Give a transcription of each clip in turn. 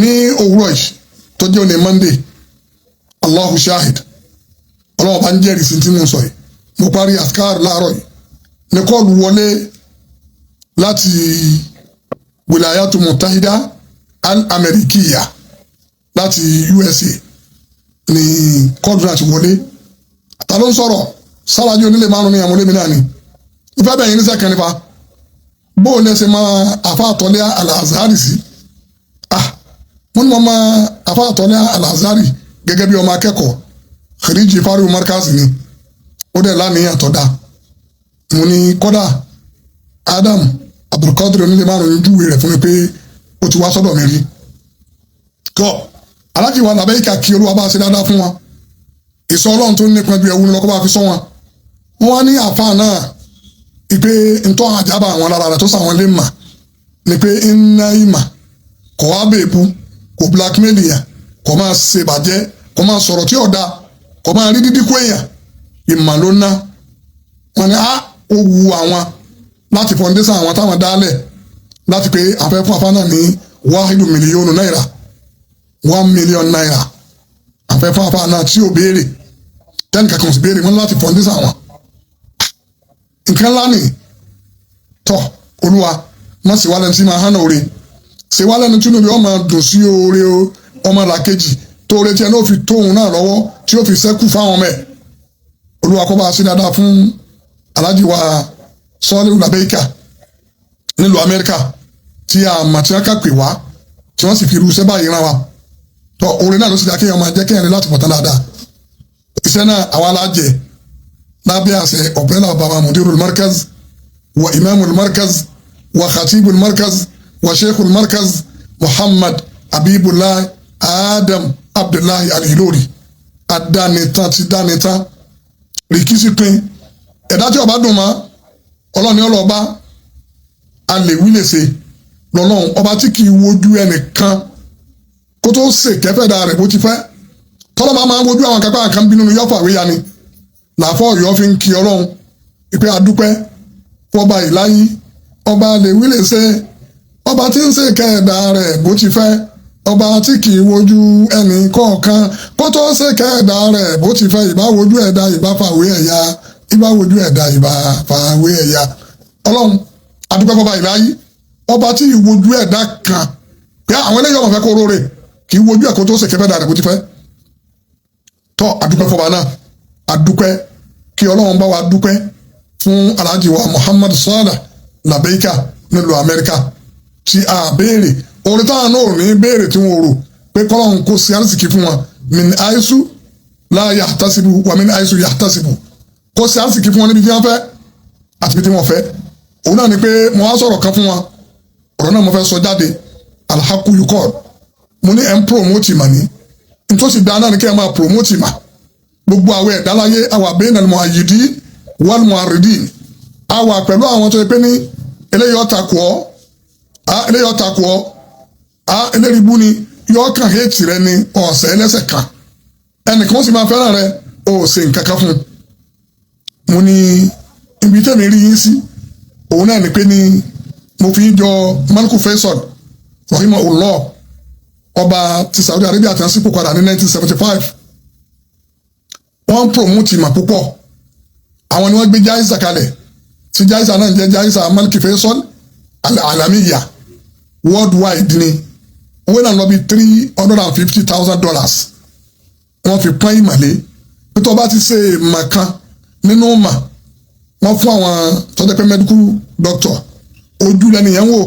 ní òwúrọ̀ yìí tó jẹ́ òní Monday Allahu shahid ọlọ́wọ́ bá ń jẹ́rìí sí tí mo sọ yìí mo parí askar láàárọ̀ yìí ní kọ́ọ̀lù wọlé láti wilayatu mutahida al-amerikiya láti USA ní kọ́ọ̀lù láti wọlé ta ló ń sọ̀rọ̀ sárájú onílé márùn ní àmúlé mi náà ni ìfẹ́ bẹ̀yìn ní sẹ́kẹ̀ nípa bóò lẹ́sẹ̀ máa àfa àtọ́lé al-Azhari sí wọ́n ní wọ́n máa àfa àtọ́lé al-Azhari gẹ́gẹ́ bí ọmọ akẹ́kọ̀ọ́ kìrìjì fáríwò markaz ni ó dẹ̀ láníyàn tó dáa mo ní kọ́dà Adam Abdulkadir onílé márùn júwe rẹ̀ fún mi pé ó ti wá sọ́dọ̀ mi rí kọ́ aláàjì wa làbẹ́ ìkà kí olúwa bá ṣe dáadáa fún wọn ìsọ ọlọ́run tó nípa bí ẹwú lọ́kọ́ bá fi sọ wọn wọ́n wá ní àfa náà ìpè ntọ́ àjábà àwọn lára rẹ̀ tó sàwọn lè mà ní pé iná ìmà kò wá bèèbú kò blackmail yẹn kò máa ṣe bàjẹ́ kò máa sọ̀rọ̀ tí ọ̀dà kò máa rí dídí kó èèyàn ìmà ló ná wọn ni ó wu àwọn láti foundation àwọn táwọn dálẹ̀ láti pé àfẹ́ fún afá náà ní wáhídù mílíọ̀nù náírà 1 million naira àfẹ́ fún afá náà tí ò béèrè tẹ́nì kankan sì béèrè wọn láti foundation àwọn nǹkan ńlá ni tọ́ olúwa má sì wá lẹ́nu tí máa hánà oore ṣe wá lẹ́nu tí inú rẹ̀ ọmọ dùn sí oore ọmọ làkejì tó oore tí ẹ náà fi tóun náà lọ́wọ́ tí ó fi sẹ́kù fáwọn ọmọ ẹ̀ olúwa kó bá a ṣe dáadáa fún aláàjì wa sọ́ọ́lì làbẹ́ìkà nílùú Amẹ́ríkà tí a mà tí wọ́n kà pè wá tí wọ́n sì fi irúṣẹ́ báyìí rán wa tọ́ oore náà ló sì dá kéèyàn máa jẹ́ kéèyàn rí láti pọ̀tán dáadáa iṣẹ́ náà àwa alájẹ lábẹ́ àṣẹ ọ̀bẹ́là bàbá mudirul markaz wa imamul markaz wa khatibul markaz wa sheikhul markaz Muhammad Habibullah Adam Abdullahi Al-Ilori adánitán ti dánitán rìkísí pin ẹ̀dá tí ọba dùn mọ́ ọlọ́ni ọlọ́ba alèwí lè ṣe lọ́lọ́run ọba tí kì í wojú ẹnìkan kó tó ṣe kẹfẹ́dà rẹ̀ bó ti fẹ́ tọ́lọ́ba máa ń wojú àwọn kápá kan bínú yọ́fà wíya ni làáfọ́ ọ̀yọ́ fi ń kí ọlọ́run ìpè àdúpẹ́ fọba ìláyí ọba lèwí lè ṣe ọba tí ń ṣe kẹ̀ẹ̀dá rẹ̀ bó ti fẹ́ ọba tí kì í wojú ẹnì kọ̀ọ̀kan kó tó ṣe kẹ̀ẹ̀dá rẹ̀ bó ti fẹ́ ìbá wojú ẹ̀dá ìbá fàwé ẹ̀yà ìbá wojú ẹ̀dá ìbá fàwé ẹ̀yà ọlọ́run àdúpẹ́ fọba ìláyí ọba tí ìwojú ẹ̀dá kan pé àwọn eléyìí ọmọ fẹ́ kó róore kì í wojú ẹ̀ kó tó ṣe kẹ̀ẹ̀dá rẹ̀ bó ti fẹ́ tọ́ àdúpẹ́ fọba náà adúpẹ́ kí ọlọ́run bá wa dúpẹ́ fún alhaji wa Muhammad Saleh Labeika nílùú Amẹ́ríkà tí a béèrè orí táwọn náà ní béèrè tí wọ́n rò pé kọ́lọ́run kó sí àrísìkí fún wọn min aisu la yahtasibu wa min aisu yahtasibu kó sí àrísìkí fún wọn níbi tí wọ́n fẹ́ àti ibi tí wọ́n fẹ́ òun náà ni pé mo wá sọ̀rọ̀ kan fún wọn ọ̀rọ̀ náà mo fẹ́ sọ jáde alhaku yukọ́ mo ní ẹ̀ ń promote mà ní nítòsí dáná ni kí ẹ máa promote mà gbogbo àwọn ẹ̀dá láyé àwa bẹ́ẹ̀ nàlẹ́ mu'ayyidi wal mu'arridin àwa pẹ̀lú àwọn tó yẹ pé ní eléyìí ọ̀tà kù ọ́ eléyìí ọ̀tà kù ọ́ eléyìí bú ni yọ kàn hétì rẹ ni ọ̀sẹ̀ ẹlẹ́sẹ̀ kan ẹnìkan ó sì máa fẹ́ràn rẹ ó ṣe nǹkan kan fún un. mo ní ibi tẹ́mi rí yín sí òun náà ni pé ní mo fi ń jọ Maliku Faisal rahimahullah ọba ti Saudi Arabia tí wọ́n sípò padà ní 1975 wọ́n promote ìmọ̀ púpọ̀ àwọn ni wọ́n gbé jáìsà kalẹ̀ tí jáìsà náà jẹ́ jáìsà Maliku Faisal alamiya worldwide ni owó náà lọ bí $350,000 wọ́n fi pọ́n ìmọ̀lé pété ọba ti ṣe ìmọ̀ kan nínú ìmọ̀ wọ́n fún àwọn tọ́jú pé medical doctor ojú lẹ́nu yẹn wò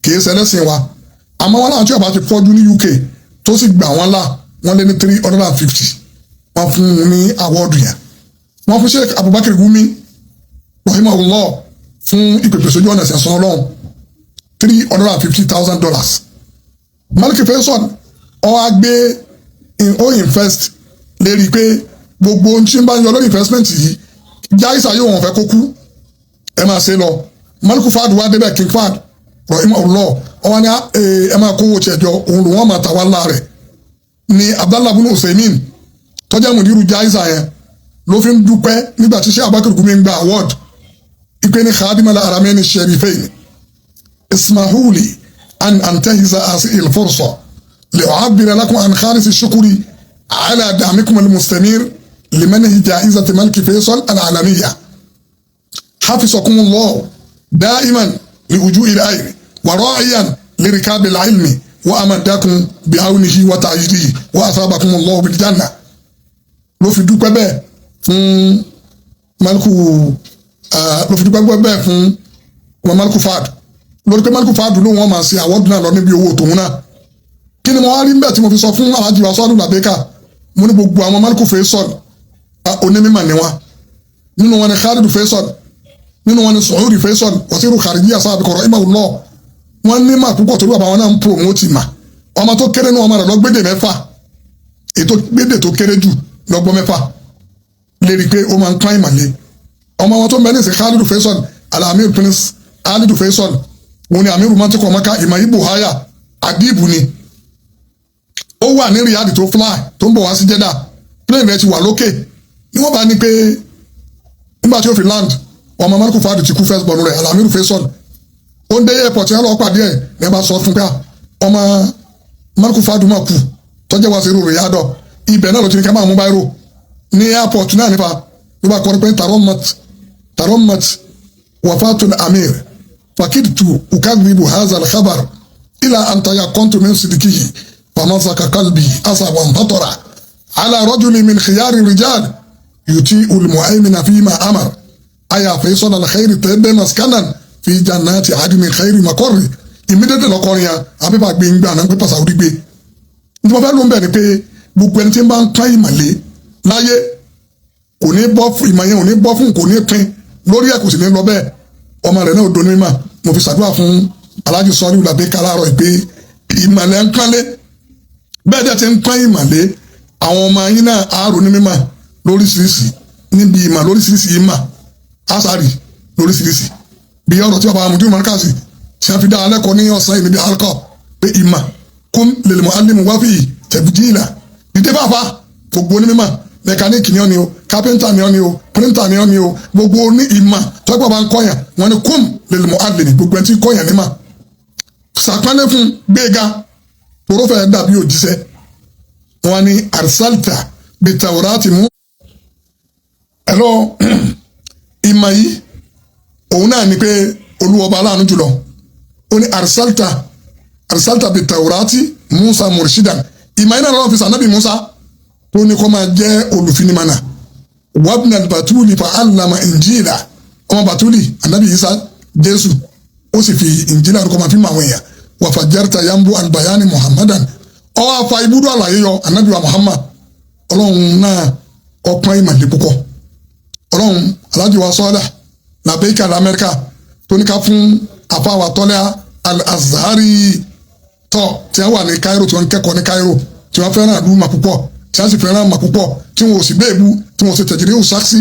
kìí ṣẹlẹ́sìn wa àmọ́ wọn náà tí ọba ti fọ́jú ní UK tó sì gbà wọ́n là wọ́n lé ní 350 wọ́n fún un ní awọ́ọ̀dù yẹn wọ́n fún Sheikh Abubakar Gumi rahimahullah fún ìpèpè sójú ọ̀nà ẹ̀sìn ọlọ́run $350,000 Maliku Faisal ó wá gbé ó invest lérí pé gbogbo ohun tí ń bá ń yọ lórí investment yìí jáìsà yóò wọ́n fẹ́ kó kú ẹ máa ṣe lọ Maliku Fad wá débẹ̀ King Fad rahimahullah ó wá ní ẹ máa kówó tiẹ̀jọ òun ló wọ́n máa tà wá ńlá rẹ̀ ní Abdallah bin Usaimin tọ́jà mùdírù jáìsà yẹn ló fi ń dúpẹ́ nígbà tí Sheikh Abubakar Gumi ń gba award ìpè ní khadimala arameni sherifain ismahuli أن أنتهز هذه الفرصة لأعبر لكم عن خالص الشكر على دعمكم المستمر لمنح جائزة الملك فيصل العالمية. حفظكم الله دائما لوجوه الخير وراعيا لركاب العلم وأمدكم بعونه وتأييده وأثابكم الله بالجنة. ló fi dúpẹ́ bẹ́ẹ̀ fún Maliku ló fi dúpẹ́ bẹ́ẹ̀ fún wọn Maliku Fahad lórí pé Maliku Fahad ló wọn máa ṣe àwọ́dún náà lọ níbi owó tòun náà. Kí ni mo wá rí ń bẹ̀ tí mo fi sọ fún Alhaji wa Sọ́ọ́dún Làbẹ́kà mo ní gbogbo àwọn Maliku Faisal onímọ̀ ni wọn nínú wọn ni Khalidu Faisal nínú wọn ni Suhuri Faisal wasiru Kharijiyya sábìkọ̀ rahimahullah wọn ní mà púpọ̀ torí bàbá wọn náà ń promote mà ọmọ tó kéré ní ọmọ rẹ̀ lọ́gbẹ́dẹ̀ mẹ́fà ètò gbẹ́dẹ̀ tó kéré jù lọ́gbọ́n mẹ́fà lè rí i pé ó máa ń pán ìmàlẹ́ ọmọ wọn tó mẹ́rin sí Khalidu Faisal Al-Amir Prince Khalidu Faisal wọn ni amiru mantikọ ọmọká ìmọ̀ ibu haya adibu ni ó wà ní Riyadh tó fly tó ń bọ̀ wá sí Jeddah plane rẹ̀ ti wà lókè ni wọ́n bá ní pé nígbà tí ó fi land ọmọ Maliku Fahad ti kú first born rẹ̀ Al-Amir Faisal ó ń dé airport yẹn lọ pàdé ẹ̀ ní ẹ bá sọ fún pé ọmọ Maliku Fahad máa kú tọ́jú wá sí irú Riyadh ibẹ̀ náà ló ti ní ká máa mú báyìí ní airport náà nípa ló bá kọrin pé taromat wafatul amir fakidtu ukadhibu hadha al-khabar ila an tayaqqantu min sidqihi famasaka qalbi asaban fatara ala rajulin min khiyari rijal yuti'u al-mu'aymin fima amar aya Faisal al-khair tebe maskanan fi jannati adnin khairi maqarri immediately lọkọrin ya abẹ́bà gbé ń gbà náà pé pàṣàwùrí gbé ní mo fẹ́ ló ń bẹ̀ ni pé gbogbo ẹni tí ń bá ń pán ìmọ̀lẹ́ láyé kò ní bọ́ fún ìmọ̀ yẹn ò ní bọ́ fún kò ní pin lórí ẹ̀ kò sì ní lọ bẹ́ẹ̀ ọmọ rẹ̀ náà ò doni mímọ̀ mo fi ṣàdúrà fún Alhaji Sọ́ọ́lù Làbẹ́kà láàárọ̀ pé ìmọ̀lẹ́ ń pánlé bẹ́ẹ̀ dẹ̀ ti ń pán ìmọ̀lẹ́ àwọn ọmọ yín náà àárò ní mímọ̀ lóríṣiríṣi níbi ìmọ̀ lóríṣiríṣi ìmọ̀ àṣàrì lóríṣiríṣi bí ọ̀rọ̀ tí bàbá amúdúró mọ́ríkàsì ṣe fi dá alẹ́kọ̀ọ́ ní ọ̀sán yìí níbi alkọ̀ pé ìmọ̀ kún lil muallim wáfì tẹ̀bùjìlá dídé bàbá gbogbo onímọ̀ mẹkáníìkì ni ọ́ ni o kápẹ́ntà ni ọ́ ni o píríntà ni ọ́ ni o gbogbo ní ìmọ̀ tọ́gbà bá ń kọ́yàn wọn ni kún lil muallim gbogbo ẹni tí kọ́yàn ní mà sàpẹ́lẹ́ fún gbéga torófẹ́ dàbí òjíṣẹ́ wọn ni arsalta bi tawrati mú ẹ̀rọ ìmọ̀ yìí òun náà ni pé olúwọba aláàánú jùlọ ó ní arsalta bi tawrati Musa murshidan ìmọ̀ yìí náà lọ́wọ́ fi sànábì Musa tó ní kó máa jẹ́ olùfinimánà wabna batuli fa allama injila ọmọ batuli anabi Isa Jésù ó sì fi injila kó máa fi mọ àwọn èèyàn wa fajarta yambu albayani Muhammadan ọwọ́ afa ibùdó àlàyé yọ anabi wa Muhammad ọlọ́run náà ọpọ́n ìmọ̀lẹ́ púpọ̀ ọlọ́run Alhaji wa Sọ́ọ́lá Làbẹ́kà lamẹ́ríkà tó ní ká fún àfáwà Tọ́lá Al-Azhari tọ́ tí wọ́n wà ní Cairo tí wọ́n ń kẹ́kọ̀ọ́ ní Cairo tí wọ́n fẹ́ràn àdúrà mà púpọ̀ tí wọ́n sì fẹ́ràn mà púpọ̀ tí wọ́n ò sì bẹ́ẹ̀ bu tí wọ́n sì tẹ̀jìrì ò sáksì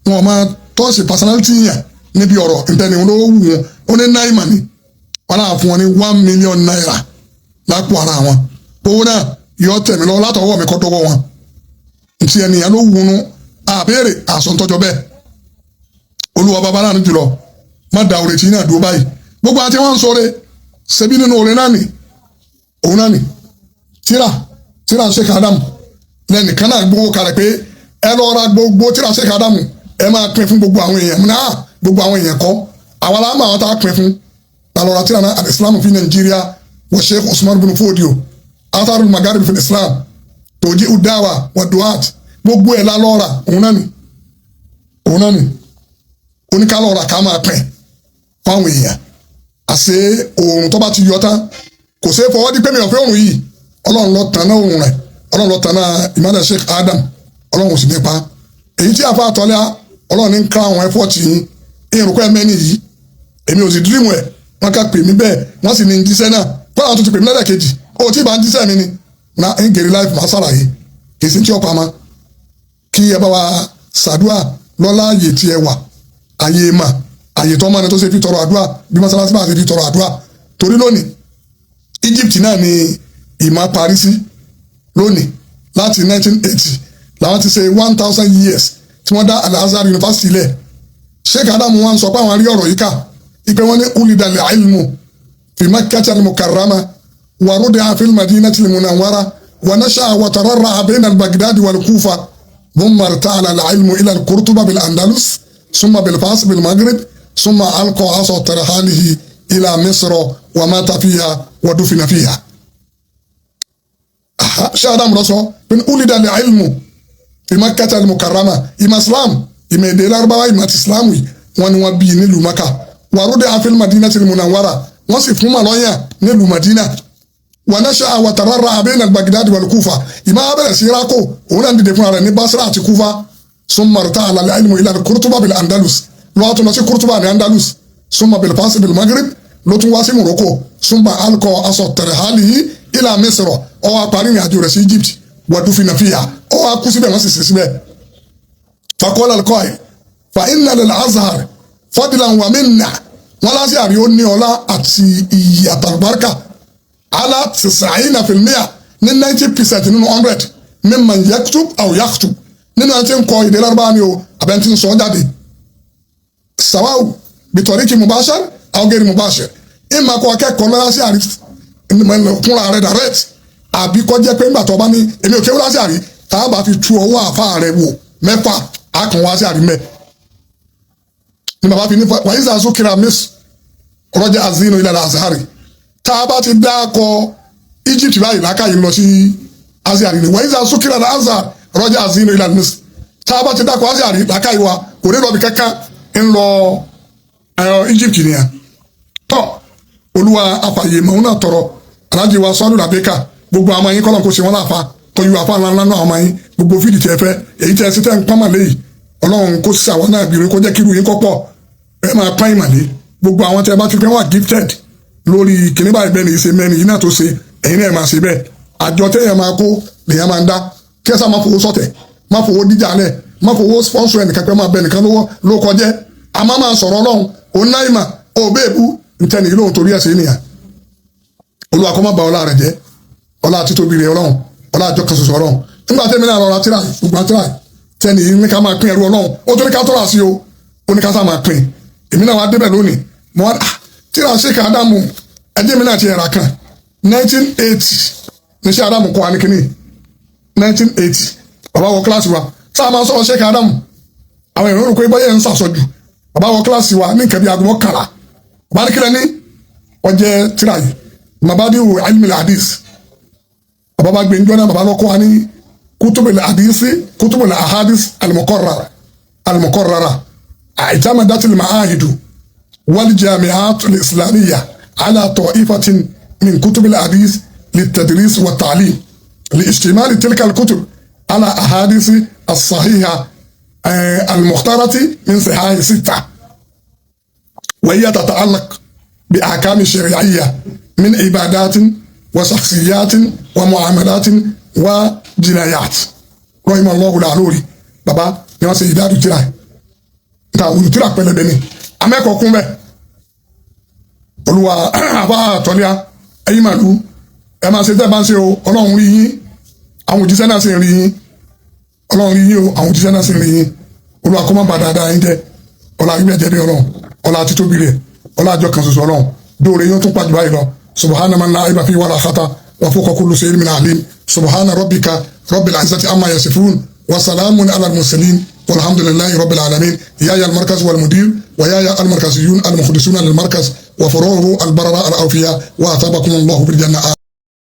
wọn máa tọ́sí personality yẹn níbi ọ̀rọ̀ ìtẹ́ni wọn ló wù wọn ó ní náírà ní wọn náà fún wọn ní $1 million lápò ara wọn owó náà yọ tẹ̀mí lọ látọwọ́ mi kọ́ dọ́wọ́ wọn ntí ẹnìyàn ló wù ú àbẹ́rẹ́ àsọ̀ntọ́jọ́ bẹ́ẹ̀ olúwa bàbá náà jùlọ má da òrètí náà dúró báyìí gbogbo àti wọn ń sọre ṣebí nínú òrè náà nì òun náà nì tíra Sheikh Adam lẹ́nìkan náà gbowó kalẹ̀ pé ẹ lọ ra gbogbo tíra Sheikh Adam ẹ máa pín fún gbogbo àwọn èèyàn náà gbogbo àwọn èèyàn kọ́ àwọn aláàmà àwọn tá a pín fún lálọ́ ra tíra náà al-Islam fi Nàìjíríà wọ Sheikh Usman bin Fodio atharul magarib fi Islam tòjí udawa wọ duat gbogbo ẹ̀ lálọ́ ra òun náà nì oníkálọ̀ ọ̀rà ká máa pẹ̀ fáwọn èèyàn àṣẹ oòrùn tó bá ti yọ tán kò ṣeé fọwọ́ di pé mi ò fẹ́ oòrùn yìí ọlọ́run ló tanná oòrùn rẹ̀ ọlọ́run ló tanná ìmọ̀lẹ̀ Sheikh Adam ọlọ́run sì nípa èyí tí àfa àtọ́lẹ́ ọlọ́run ní ń ká àwọn ẹ̀fọ́ọ̀tì yín ìrùkọ́ ẹ̀mẹ́ni yìí èmi ò sì dírìmù ẹ̀ wọ́n ká pè mí bẹ́ẹ̀ wọ́n sì ní ń jíṣẹ́ náà kọ́lá tó ti pè mí lẹ́lẹ́kejì ó tí ì bá ń jíṣẹ́ mi ni na ń gèrè láìpẹ́ máa ṣàlàyé kì í sí tí ó pamọ́ kí ẹ bá wa ṣàdúrà lọ́lá ààyè tí ẹ wà àyè mà àyè tó máa ní tó ṣe fi tọrọ àdúrà bí mọ́sálásí máa ṣe fi tọrọ àdúrà torí lónìí Egypt náà ni ìmọ̀ parí sí lónìí láti 1980 làwọn ti ṣe 1000 years tí wọ́n dá Al-Azhar University lẹ̀ Sheikh Adam wọn sọ pé àwọn rí ọ̀rọ̀ yìí kà ipe wọn ní ulidal ilmu في مكة المكرمة ورضع في المدينة المنورة ونشأ وترعرع بين البغداد والكوفة ثم ارتعل العلم إلى القرطبة بالأندلس ثم بالفاس بالمغرب ثم ألقى عصا ترحاله إلى مصر ومات فيها ودفن فيها. شادام رسول من أولد العلم في مكة المكرمة إما إسلام إما ديل أربعة إما إسلامي ونوبي نلو مكة ورضع في المدينة المنورة وصف مالويا نلو مدينة ونشأ وترعرع بين البغداد والكوفة إما أبدا سيراكو ولن دفن على بصرة كوفة ثم ارتعل العلم إلى القرطبة بالأندلس لو تنسي قرطبة بالأندلس ثم بالفاس بالمغرب لو تنواسي موروكو ثم ألقى عصا ترحاله إلى مصر أو أقارن أجورس إيجيبت ودفن فيها أو أكوسي بمسيس سبه. فقال القائل فإن للأزهر فضلا ومنة ولا سياريوني ولا أتسي البركة على 90% من 90% من 100 ممن يكتب أو يخطب nínú àti ń kọ èdè lárúbáwá ni o àbẹ̀ntì ń sọ jáde sàwáwù bìtọ̀ríkì mubashir àwògẹ́rì mubashir ìmọ̀ akọ akẹ́kọ̀ọ́ lọ́wọ́ sí àrí fúnra rẹ̀ direct àbí kọ́ jẹ́ pé ńgbà tó bá ní èmi ò kéwọ́ sí àrí tá a bá fi tu ọwọ́ àfa rẹ̀ wò mẹ́fà á kàn wá sí àrí mẹ́ ní bàbá fi ní wàyí sàásù kíra miss rọ́jà azinu ilẹ̀ azhari tá a bá ti dá akọ Egypt báyìí lákàyè lọ sí azhari ni wàyí sàásù kíra azhar rọ́jà azinu ilẹ̀ mis tá a bá ti dákọ̀ azhari lákàyè wa kò ní lọ́bi kankan ń lọ Egypt nìyẹn tọ́ olúwa afàyè mọ̀ náà tọrọ alájí wa sọ́ọ́lù làbẹ́kà gbogbo àwọn yín kọ́lọ̀ kó ṣe wọ́n láfa kọjú àfa ńláńlá náà àwọn yín gbogbo fídì tẹ́ fẹ́ èyí tẹ́ sí tẹ́ ń pọ́nmà léyìí ọlọ́run kó ṣe àwọn náà gbìyànjú kó jẹ́ kí irú yín kọ́pọ̀ ẹ máa pọ́n ìmàlẹ́ gbogbo àwọn tẹ́ bá ti pẹ́ wà gifted lórí kìnní báyìí bẹ́ẹ̀ ni ìṣe mẹ́rin yìí náà tó ṣe ẹ̀yin náà máa ṣe bẹ́ẹ̀ àjọ téèyàn máa kó lèèyàn máa ń dá kí ẹ sá máa fowó sọ̀tẹ̀ máa fowó díjà lẹ̀ máa fowó sponsor ẹnìkan pé máa bẹ nìkan ló kọjẹ́ àmọ́ máa sọ̀rọ̀ ọlọ́run òun náà ìmà òbẹ́ẹ̀bù ntẹ́ni ìlú òun torí ẹ̀sìn ènìyàn olúwa kó má ba ọlá rẹ̀ jẹ́ ọlá títóbi rẹ̀ ọlọ́run ọlá àjọ kan ṣoṣo ọlọ́run nígbà tẹ́mi náà rọra tíra gbogbo tíra tẹ́ni ní ká máa pín ẹrú ọlọ́run ó tó ní ká tọ́ra sí o ó ní ká sá máa pín èmi náà wá débẹ̀ lónìí mo wá tíra Sheikh Adamu ẹjẹ́ mi náà ti ẹ̀rà kan 1980 ní Sheikh Adamu kọ́ wa ní kínní 1980 bàbá wọ kíláàsì wa sáà máa sọ̀rọ̀ Sheikh Adamu àwọn èèyàn rò pé báyẹ̀ ń sàsọjù bàbá wọ kíláàsì wa ní nǹkan bí aago mọ́kànlá bàbá ní kílẹ̀ ní ọjẹ́ tíra yìí mabadi'u ilmil hadith bàbá bá gbé ń jọ́nà bàbá lọ́kọ́ wa ní kutubul ahadith al-muqarrara i'tamadat al-ma'ahid wal jami'at al-islamiyya ala ta'ifatin min kutubil hadith للتدريس والتعليم لاشتمال تلك الكتب على أحاديث الصحيحة المختارة من صحاح 6 وهي تتعلق بأحكام شرعية من عبادات وشخصيات ومعاملات وجنايات رحم الله العلوري بابا يوم سيدات الجراح تقول تراك بلدني أما كوكم به olúwa àbá àtọ́lẹ́à ẹ̀yìn màlúù ẹ máa ṣe tẹ́ bá ń ṣe o ọlọ́run rí yín àwọn òjíṣẹ́ náà sì ń rí yín ọlọ́run rí yín o àwọn òjíṣẹ́ náà sì ń rí yín olúwa kó má bàa dáadáa yín jẹ́ ọlá rí bẹ́ẹ̀ jẹ́ bí ọlọ́run ọlá títóbi rẹ̀ ọlá àjọ kan ṣoṣo ọlọ́run dóore yín tún pàjù báyìí lọ subhana man la aiba fi wala khata wa fawqa kulli shay'in min alim subhana rabbika rabbil izzati amma yasifun wa salamun ala al-mursalin walhamdulillahi rabbil alamin ya al-markaz wal mudir wa ya al-markaziyun al-mukhlisuna lil markaz wa furu'uhu al-barara al-awfiya wa atabakum Allah bil jannah.